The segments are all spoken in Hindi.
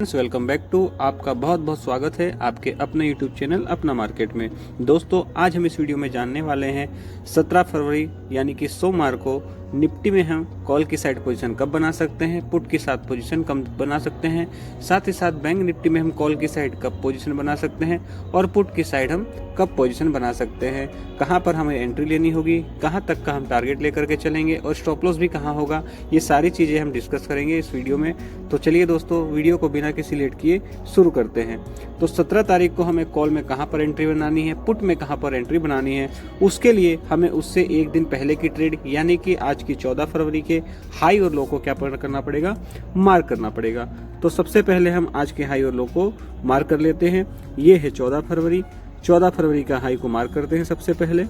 वेलकम बैक टू आपका बहुत बहुत स्वागत है आपके अपने यूट्यूब चैनल अपना मार्केट में। दोस्तों आज हम इस वीडियो में जानने वाले हैं 17 फरवरी यानी कि सोमवार को निफ्टी में हम कॉल की साइड पोजीशन कब बना सकते हैं, पुट की साथ पोजीशन कब बना सकते हैं, साथ ही साथ बैंक निफ्टी में हम कॉल की साइड कब पोजीशन बना सकते हैं और पुट की साइड हम कब पोजीशन बना सकते हैं, कहां पर हमें एंट्री लेनी होगी, कहां तक का हम टारगेट लेकर के चलेंगे और स्टॉप लॉस भी कहां होगा, ये सारी चीज़ें हम डिस्कस करेंगे इस वीडियो में। तो चलिए दोस्तों वीडियो को बिना किसी लेट किए शुरू करते हैं। तो 17 तारीख को हमें कॉल में कहां पर एंट्री बनानी है, पुट में कहां पर एंट्री बनानी है, उसके लिए हमें उससे एक दिन पहले की ट्रेड यानी कि आज की 14 फरवरी के हाई और लो को क्या करना पड़ेगा, मार्क करना पड़ेगा। तो सबसे पहले हम आज के हाई और लो को मार्क कर लेते हैं। ये है 14 फरवरी। 14 फरवरी का हाई को मार्क करते हैं सबसे पहले।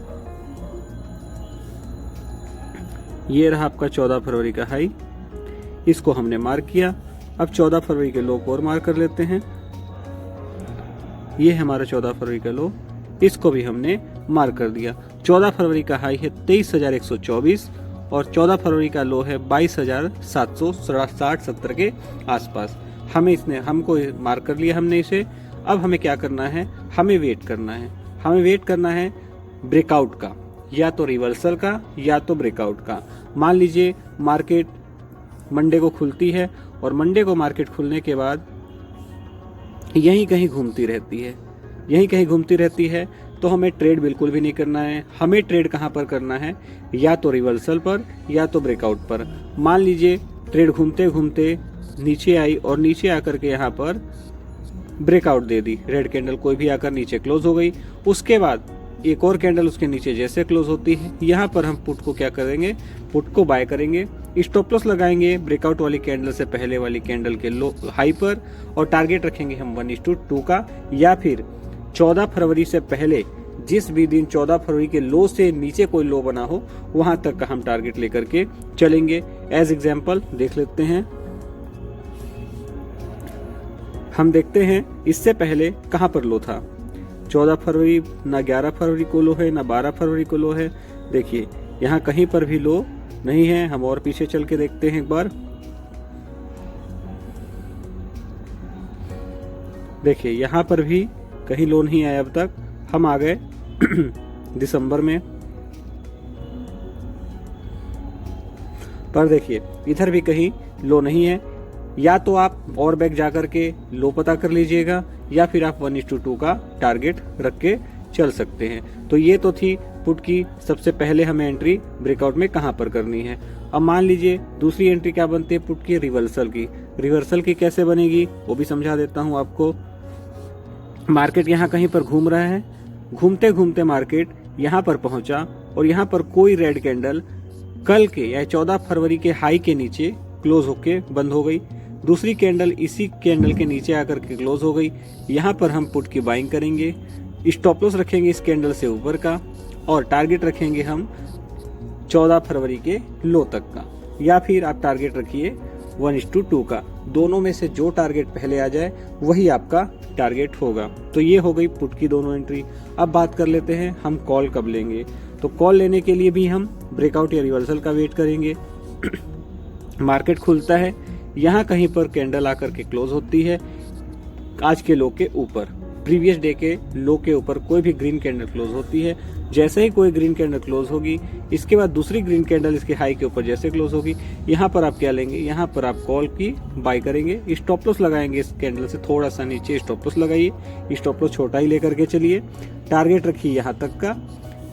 ये रहा आपका 14 फरवरी का हाई, इसको हमने मार्क किया। अब 14 फरवरी के लो को और मार्क कर लेते हैं। ये है हमारा 14 फरवरी का लो, इसको भी हमने मार्क कर दिया। 14 फरवरी का हाई है 23,124 और 14 फरवरी का लो है 22,760-70 के आसपास। हमको मार्क कर लिया हमने इसे। अब हमें क्या करना है, हमें वेट करना है। हमें वेट करना है ब्रेकआउट का, या तो रिवर्सल का या तो ब्रेकआउट का। मान लीजिए मार्केट मंडे को खुलती है और मंडे को मार्केट खुलने के बाद यहीं कहीं घूमती रहती है, तो हमें ट्रेड बिल्कुल भी नहीं करना है। हमें ट्रेड कहाँ पर करना है, या तो रिवर्सल पर या तो ब्रेकआउट पर। मान लीजिए ट्रेड घूमते घूमते नीचे आई और नीचे आकर के यहाँ पर ब्रेकआउट दे दी, रेड कैंडल कोई भी आकर नीचे क्लोज हो गई। उसके बाद एक और कैंडल उसके नीचे जैसे क्लोज होती है, यहाँ पर हम पुट को क्या करेंगे, पुट को बाय करेंगे। स्टॉप लॉस लगाएंगे ब्रेकआउट वाली कैंडल से पहले वाली कैंडल के लो हाई पर और टारगेट रखेंगे हम 1:2 का, या फिर 14 फरवरी से पहले जिस भी दिन 14 फरवरी के लो से नीचे कोई लो बना हो वहां तक का हम टारगेट लेकर के चलेंगे। एज एग्जाम्पल देख लेते हैं। हम देखते हैं इससे पहले कहां पर लो था। 14 फरवरी ना 11 फरवरी को लो है ना 12 फरवरी को लो है। देखिए यहाँ कहीं पर भी लो नहीं है। हम और पीछे चल के देखते हैं एक बार। देखिए यहाँ पर भी कहीं लो नहीं आया अब तक। हम आ गए दिसंबर में, पर देखिए इधर भी कहीं लो नहीं है। या तो आप और बैक जाकर के लो पता कर लीजिएगा, या फिर आप 1:2 का टारगेट रख के चल सकते हैं। तो ये तो थी पुट की सबसे पहले हमें एंट्री ब्रेकआउट में कहां पर करनी है। अब मान लीजिए दूसरी एंट्री क्या बनती है पुट की, रिवर्सल की। रिवर्सल की कैसे बनेगी वो भी समझा देता हूं आपको। मार्केट यहाँ कहीं पर घूम रहा है, घूमते घूमते मार्केट यहाँ पर पहुंचा और यहाँ पर कोई रेड कैंडल कल के या 14 फरवरी के हाई के नीचे क्लोज होके बंद हो गई। दूसरी कैंडल इसी कैंडल के नीचे आकर के क्लोज हो गई। यहाँ पर हम पुट की बाइंग करेंगे, स्टॉप लॉस रखेंगे इस कैंडल से ऊपर का और टारगेट रखेंगे हम 14 फरवरी के लो तक का, या फिर आप टारगेट रखिए 1:2 का। दोनों में से जो टारगेट पहले आ जाए वही आपका टारगेट होगा। तो ये हो गई पुट की दोनों एंट्री। अब बात कर लेते हैं हम कॉल कब लेंगे। तो कॉल लेने के लिए भी हम ब्रेकआउट या रिवर्सल का वेट करेंगे। मार्केट खुलता है, यहाँ कहीं पर कैंडल आकर के क्लोज होती है आज के लो के ऊपर, प्रीवियस डे के लो के ऊपर कोई भी ग्रीन कैंडल क्लोज होती है। जैसे ही कोई ग्रीन कैंडल क्लोज होगी, इसके बाद दूसरी ग्रीन कैंडल इसके हाई के ऊपर जैसे क्लोज होगी, यहाँ पर आप क्या लेंगे, यहाँ पर आप कॉल की बाय करेंगे। स्टॉप लॉस लगाएंगे इस कैंडल से थोड़ा सा नीचे स्टॉप लॉस लगाइए। स्टॉप लॉस छोटा ही लेकर के चलिए, टारगेट रखिए यहाँ तक का,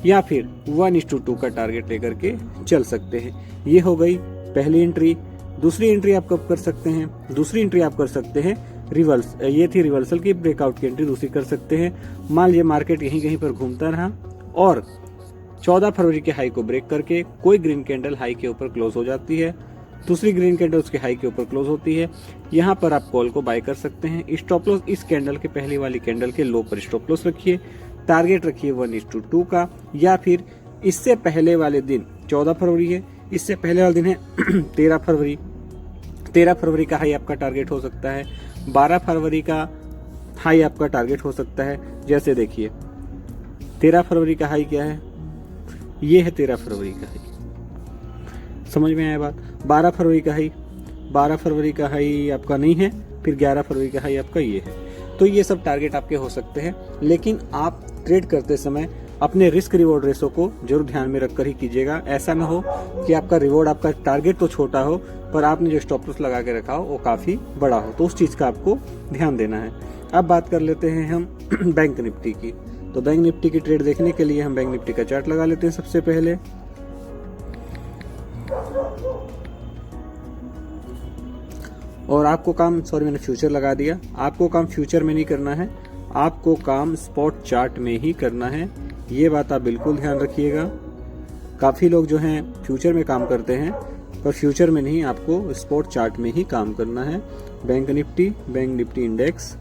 या फिर 1:2 का टारगेट लेकर के चल सकते हैं। ये हो गई पहली एंट्री। दूसरी एंट्री आप कब कर सकते हैं, दूसरी एंट्री आप कर सकते हैं ये थी रिवर्सल की, ब्रेकआउट की एंट्री दूसरी कर सकते हैं। मान लीजिए मार्केट यहीं कहीं पर घूमता रहा और 14 फरवरी के हाई को ब्रेक करके कोई ग्रीन कैंडल हाई के ऊपर क्लोज हो जाती है, दूसरी ग्रीन कैंडल उसके हाई के ऊपर क्लोज होती है, यहाँ पर आप कॉल को बाय कर सकते हैं। स्टॉप लॉस इस कैंडल के पहली वाली कैंडल के लो पर स्टॉप लॉस रखिए, टारगेट रखिए 1:2 का, या फिर इससे पहले वाले दिन 14 फरवरी है, इससे पहले वाला दिन है 13 फरवरी। 13 फरवरी का हाई आपका टारगेट हो सकता है, 12 फरवरी का हाई आपका टारगेट हो सकता है। जैसे देखिए 13 फरवरी का हाई क्या है, ये है 13 फरवरी का हाई, समझ में आया बात। 12 फरवरी का हाई, 12 फरवरी का हाई आपका नहीं है, फिर 11 फरवरी का हाई आपका ये है। तो ये सब टारगेट आपके हो सकते हैं, लेकिन आप ट्रेड करते समय अपने रिस्क रिवॉर्ड रेशो को जरूर ध्यान में रखकर ही कीजिएगा। ऐसा ना हो कि आपका रिवॉर्ड, आपका टारगेट तो छोटा हो पर आपने जो स्टॉप लॉस लगा के रखा हो वो काफी बड़ा हो, तो उस चीज का आपको ध्यान देना है। अब बात कर लेते हैं हम बैंक निफ्टी की। तो बैंक निफ्टी की ट्रेड देखने के लिए हम बैंक निफ्टी का चार्ट लगा लेते हैं सबसे पहले। और आपको काम, सॉरी मैंने फ्यूचर लगा दिया, आपको काम फ्यूचर में नहीं करना है, आपको काम स्पॉट चार्ट में ही करना है। ये बात आप बिल्कुल ध्यान रखिएगा। काफ़ी लोग जो हैं फ्यूचर में काम करते हैं, पर फ्यूचर में नहीं, आपको स्पॉट चार्ट में ही काम करना है। बैंक निफ्टी इंडेक्स,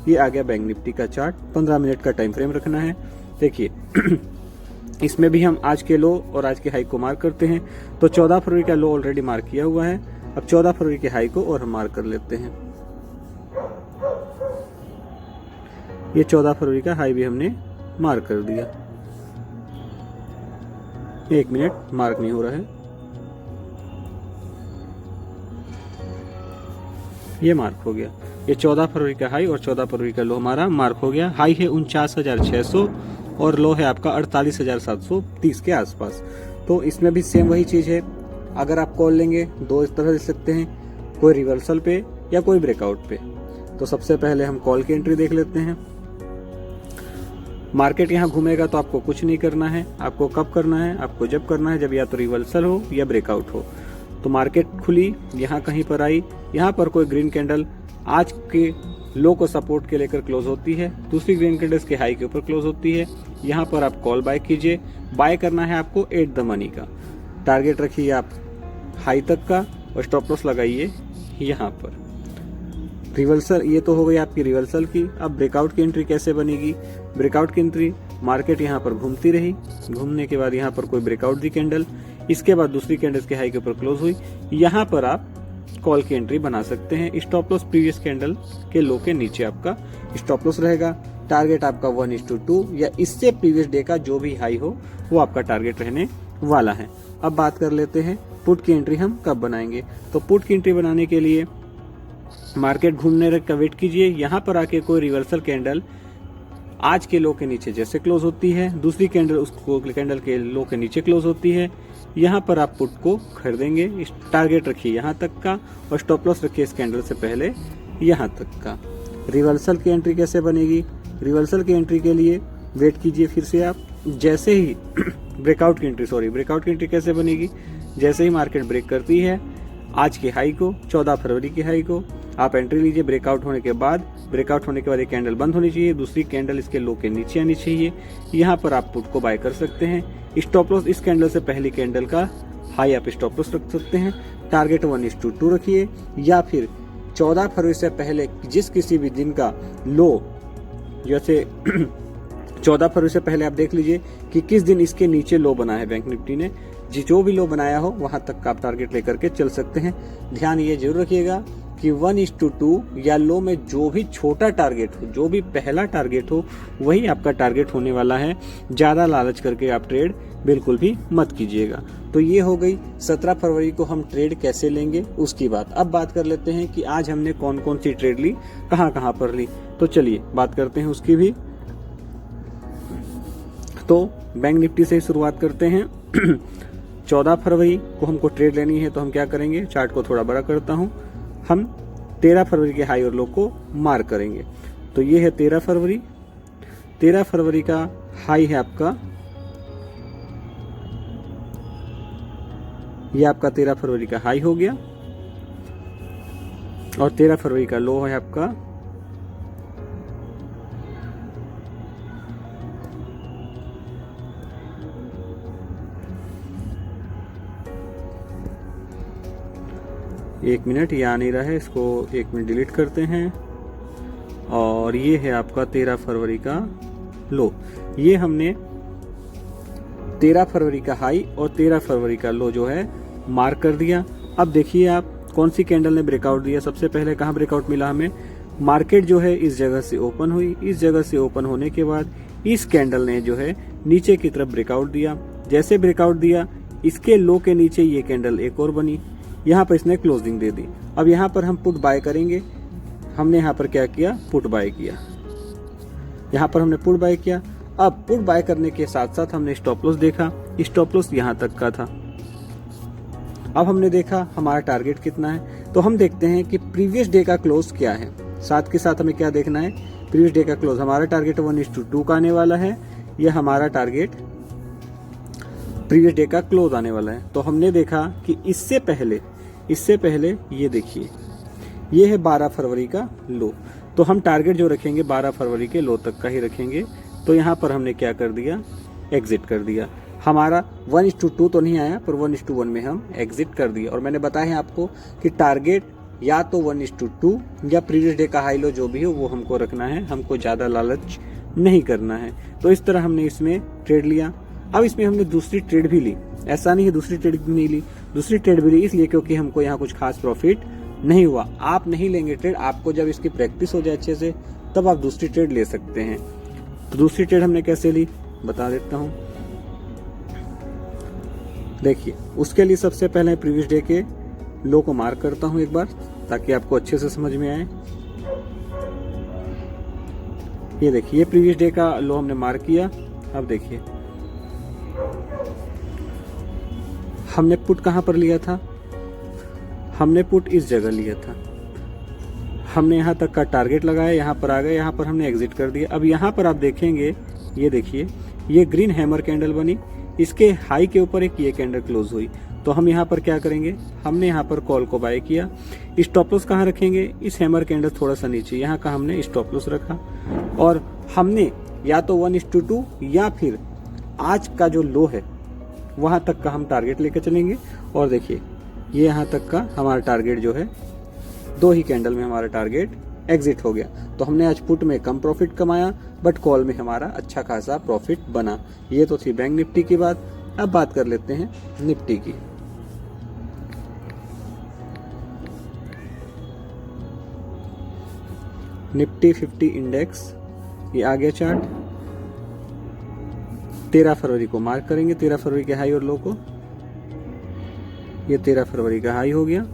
ये आ गया बैंक निफ्टी का चार्ट। 15 मिनट का टाइम फ्रेम रखना है। देखिए इसमें भी हम आज के लो और आज के हाई को मार्क करते हैं। तो 14 फरवरी का लो ऑलरेडी मार्क किया हुआ है। अब 14 फरवरी के हाई को और हम मार्क कर लेते हैं। ये 14 फरवरी का हाई भी हमने मार्क कर दिया। 1 मिनट, मार्क नहीं हो रहा है, ये मार्क हो गया। ये 14 फरवरी का हाई और 14 फरवरी का लो हमारा मार्क हो गया। हाई है 49,600 और लो है आपका 48,730 के आसपास। तो इसमें भी सेम वही चीज है। अगर आप कॉल लेंगे दो इस तरह ले सकते हैं, कोई रिवर्सल पे या कोई ब्रेकआउट पे। तो सबसे पहले हम कॉल की एंट्री देख लेते हैं। मार्केट यहाँ घूमेगा तो आपको कुछ नहीं करना है। आपको कब करना है? आपको जब करना है जब या तो रिवर्सल हो या ब्रेकआउट हो। तो मार्केट खुली, यहाँ कहीं पर आई, यहाँ पर कोई ग्रीन कैंडल आज के लो को सपोर्ट के लेकर क्लोज होती है, दूसरी ग्रीन कैंडल्स के हाई के ऊपर क्लोज होती है। यहाँ पर आप कॉल बाय कीजिए। बाय करना है आपको एट द मनी का। टारगेट रखिए आप हाई तक का और स्टॉप लॉस लगाइए यहाँ पर। रिवर्सल, ये तो हो गई आपकी रिवर्सल की। अब ब्रेकआउट की एंट्री कैसे बनेगी? ब्रेकआउट की एंट्री, मार्केट यहाँ पर घूमती रही, घूमने के बाद यहाँ पर कोई ब्रेकआउट दी कैंडल, इसके बाद दूसरी कैंडल्स के हाई के ऊपर क्लोज हुई, यहाँ पर आप कॉल की एंट्री बना सकते हैं। स्टॉप लॉस प्रीवियस कैंडल के लो के नीचे आपका स्टॉप लॉस रहेगा। टारगेट आपका 1:2 या इससे प्रीवियस डे का जो भी हाई हो वो आपका टारगेट रहने वाला है। अब बात कर लेते हैं पुट की एंट्री हम कब बनाएंगे। तो पुट की एंट्री बनाने के लिए मार्केट घूमने का वेट कीजिए। यहाँ पर आके कोई रिवर्सल कैंडल आज के लो के नीचे जैसे क्लोज होती है, दूसरी कैंडल उस कैंडल के लो के नीचे क्लोज होती है, यहाँ पर आप पुट को खरीदेंगे। टारगेट रखिए यहाँ तक का और स्टॉप लॉस रखिए इस कैंडल से पहले यहाँ तक का। रिवर्सल की एंट्री कैसे बनेगी? रिवर्सल की एंट्री के लिए वेट कीजिए फिर से आप। जैसे ही ब्रेकआउट की एंट्री कैसे बनेगी? जैसे ही मार्केट ब्रेक करती है आज के हाई को, 14 फरवरी के हाई को, आप एंट्री लीजिए। ब्रेकआउट होने के बाद एक कैंडल बंद होनी चाहिए, दूसरी कैंडल इसके लो के नीचे आनी चाहिए। यहाँ पर आप पुट को बाय कर सकते हैं। स्टॉप लॉस इस कैंडल से पहली कैंडल का हाई आप स्टॉप लॉस रख सकते हैं। टारगेट 1:2 रखिए, या फिर 14 फरवरी से पहले जिस किसी भी दिन का लो, जैसे 14 फरवरी से पहले आप देख लीजिए कि किस दिन इसके नीचे लो बना है बैंक निफ्टी ने, जो भी लो बनाया हो वहां तक का आप टारगेट लेकर के चल सकते हैं। ध्यान ये जरूर रखिएगा कि 1:2 या लो में जो भी छोटा टारगेट हो, जो भी पहला टारगेट हो, वही आपका टारगेट होने वाला है। ज्यादा लालच करके आप ट्रेड बिल्कुल भी मत कीजिएगा। तो ये हो गई 17 फरवरी को हम ट्रेड कैसे लेंगे उसकी बात। अब बात कर लेते हैं कि आज हमने कौन कौन सी ट्रेड ली, कहाँ पर ली। तो चलिए बात करते हैं उसकी भी। तो बैंक निफ्टी से शुरुआत करते हैं। 14 फरवरी को हमको ट्रेड लेनी है, तो हम क्या करेंगे? चार्ट को थोड़ा बड़ा करता हूं। हम 13 फरवरी के हाई और लो को मार्क करेंगे। तो ये है 13 फरवरी। 13 फरवरी का हाई है आपका, ये आपका 13 फरवरी का हाई हो गया, और 13 फरवरी का लो है आपका 1 मिनट, ये आ नहीं रहा है, इसको 1 मिनट डिलीट करते हैं। और ये है आपका 13 फरवरी का लो। ये हमने 13 फरवरी का हाई और 13 फरवरी का लो जो है मार्क कर दिया। अब देखिए आप कौन सी कैंडल ने ब्रेकआउट दिया। सबसे पहले कहाँ ब्रेकआउट मिला हमें? मार्केट जो है इस जगह से ओपन हुई, इस जगह से ओपन होने के बाद इस कैंडल ने जो है नीचे की तरफ ब्रेकआउट दिया। जैसे ब्रेकआउट दिया, इसके लो के नीचे ये कैंडल एक और बनी, यहाँ पर इसने क्लोजिंग दे दी। अब यहाँ पर हम पुट बाय करेंगे। हमने यहाँ पर क्या किया, पुट बाय किया। यहाँ पर हमने पुट बाय किया। अब पुट बाय करने के साथ साथ हमने स्टॉप लॉस देखा, स्टॉप लॉस यहाँ तक का था। अब हमने देखा हमारा टारगेट कितना है, तो हम देखते हैं कि प्रीवियस डे का क्लोज क्या है। साथ के साथ हमें क्या देखना है, प्रीवियस डे का क्लोज। हमारा टारगेट 1:2 का आने वाला है, यह हमारा टारगेट प्रीवियस डे का क्लोज आने वाला है। तो हमने देखा कि इससे पहले ये देखिए, ये है 12 फरवरी का लो। तो हम टारगेट जो रखेंगे 12 फरवरी के लो तक का ही रखेंगे। तो यहाँ पर हमने क्या कर दिया, एग्जिट कर दिया। हमारा 1:2 तो नहीं आया, पर 1:1 में हम एग्जिट कर दिया। और मैंने बताया है आपको कि टारगेट या तो 1:2 या प्रीवियस डे का हाई लो जो भी हो वो हमको रखना है, हमको ज़्यादा लालच नहीं करना है। तो इस तरह हमने इसमें ट्रेड लिया। अब इसमें हमने दूसरी ट्रेड भी ली, ऐसा नहीं है दूसरी ट्रेड भी नहीं ली, दूसरी ट्रेड भी ली इसलिए क्योंकि हमको यहाँ कुछ खास प्रॉफिट नहीं हुआ। आप नहीं लेंगे ट्रेड, आपको जब इसकी प्रैक्टिस हो जाए अच्छे से तब आप दूसरी ट्रेड ले सकते हैं। तो दूसरी ट्रेड हमने कैसे ली बता देता हूँ। देखिए, उसके लिए सबसे पहले प्रीवियस डे के लो को मार्क करता हूँ एक बार, ताकि आपको अच्छे से समझ में आए। ये देखिए, ये प्रीवियस डे का लो हमने मार्क किया। अब देखिए, हमने पुट कहां पर लिया था, हमने पुट इस जगह लिया था। हमने यहां तक का टारगेट लगाया, यहां पर आ गए, यहां पर हमने एग्जिट कर दिया। अब यहां पर आप देखेंगे, ये देखिए, ये ग्रीन हैमर कैंडल बनी, इसके हाई के ऊपर एक ये कैंडल क्लोज हुई। तो हम यहाँ पर क्या करेंगे, हमने यहाँ पर कॉल को बाय किया। स्टॉप लॉस कहाँ रखेंगे, इस हैमर कैंडल थोड़ा सा नीचे, यहाँ का हमने स्टॉप लॉस रखा। और हमने या तो 1:2 या फिर आज का जो लो है वहां तक का हम टारगेट लेकर चलेंगे। और देखिए, ये यहाँ तक का हमारा टारगेट जो है, 2 ही कैंडल में हमारा टारगेट एग्जिट हो गया। तो हमने आज पुट में कम प्रॉफिट कमाया, बट कॉल में हमारा अच्छा खासा प्रॉफिट बना। ये तो थी बैंक निफ्टी की बात। अब बात कर लेते हैं निफ्टी की। निफ्टी 50 इंडेक्स, ये आ गया चार्ट। 13 फरवरी को मार्क करेंगे, 13 फरवरी के हाई और लो को। ये 13 फरवरी का हाई हो गया।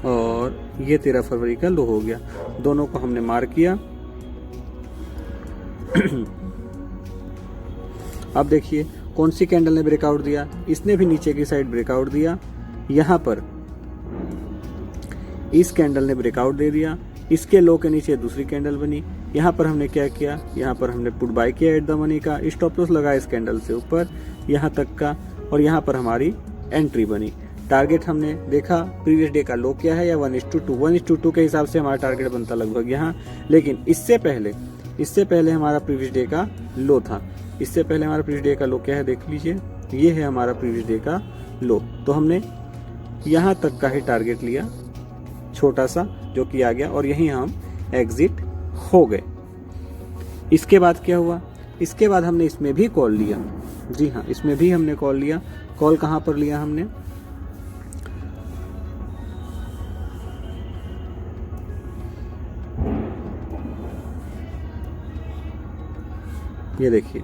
और ये 13 फरवरी का लो हो गया। दोनों को हमने मार्क किया। अब देखिए, कौन सी कैंडल ने ब्रेकआउट दिया, इसने भी नीचे की साइड ब्रेकआउट दिया। यहां पर इस कैंडल ने ब्रेकआउट दे दिया, इसके लो के नीचे दूसरी कैंडल बनी। यहां पर हमने क्या किया, यहां पर हमने पुट बाय किया एट द मनी का, स्टॉप लॉस लगा इस कैंडल से ऊपर यहां तक का, और यहां पर हमारी एंट्री बनी। टारगेट हमने देखा प्रीवियस डे का लो क्या है, या 1:2, 1:2 के हिसाब से हमारा टारगेट बनता लगभग यहाँ। लेकिन इससे पहले हमारा प्रीवियस डे का लो था। इससे पहले हमारा प्रीवियस डे का लो क्या है देख लीजिए, ये है हमारा प्रीवियस डे का लो। तो हमने यहाँ तक का ही टारगेट लिया, छोटा सा, जो कि आ गया, और यहीं हम एग्जिट हो गए। इसके बाद क्या हुआ, इसके बाद हमने इसमें भी कॉल लिया। जी हाँ, इसमें भी हमने कॉल लिया। कॉल कहाँ पर लिया हमने, ये देखिए,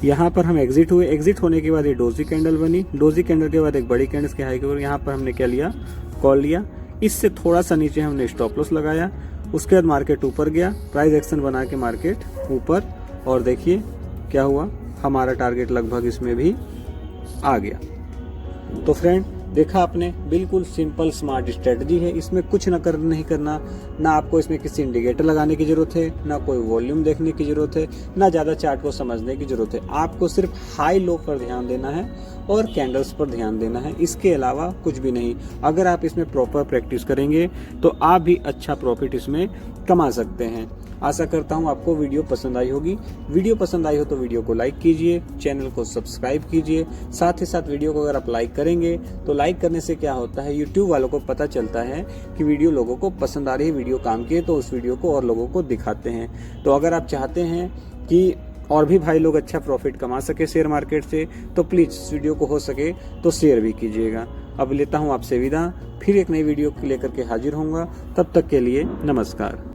यहाँ पर हम एग्जिट हुए। एग्जिट होने के बाद ये डोजी कैंडल बनी, डोजी कैंडल के बाद एक बड़ी कैंडल के हाई के ऊपर, यहाँ पर हमने क्या लिया, कॉल लिया। इससे थोड़ा सा नीचे हमने स्टॉप लॉस लगाया। उसके बाद मार्केट ऊपर गया, प्राइस एक्शन बना के मार्केट ऊपर, और देखिए क्या हुआ, हमारा टारगेट लगभग इसमें भी आ गया। तो फ्रेंड, देखा आपने, बिल्कुल सिंपल स्मार्ट स्ट्रेटजी है। इसमें कुछ नहीं करना, ना आपको इसमें किसी इंडिकेटर लगाने की जरूरत है, ना कोई वॉल्यूम देखने की जरूरत है, ना ज़्यादा चार्ट को समझने की जरूरत है। आपको सिर्फ हाई लो पर ध्यान देना है और कैंडल्स पर ध्यान देना है, इसके अलावा कुछ भी नहीं। अगर आप इसमें प्रॉपर प्रैक्टिस करेंगे तो आप भी अच्छा प्रॉफिट इसमें कमा सकते हैं। आशा करता हूँ आपको वीडियो पसंद आई होगी। वीडियो पसंद आई हो तो वीडियो को लाइक कीजिए, चैनल को सब्सक्राइब कीजिए। साथ ही साथ वीडियो को अगर आप लाइक करेंगे तो लाइक करने से क्या होता है, यूट्यूब वालों को पता चलता है कि वीडियो लोगों को पसंद आ रही है, वीडियो काम की है, तो उस वीडियो को और लोगों को दिखाते हैं। तो अगर आप चाहते हैं कि और भी भाई लोग अच्छा प्रॉफिट कमा सके शेयर मार्केट से, तो प्लीज इस वीडियो को हो सके तो शेयर भी कीजिएगा। अब लेता हूँ आपसे विदा, फिर एक नई वीडियो लेकर के हाजिर होऊंगा। तब तक के लिए नमस्कार।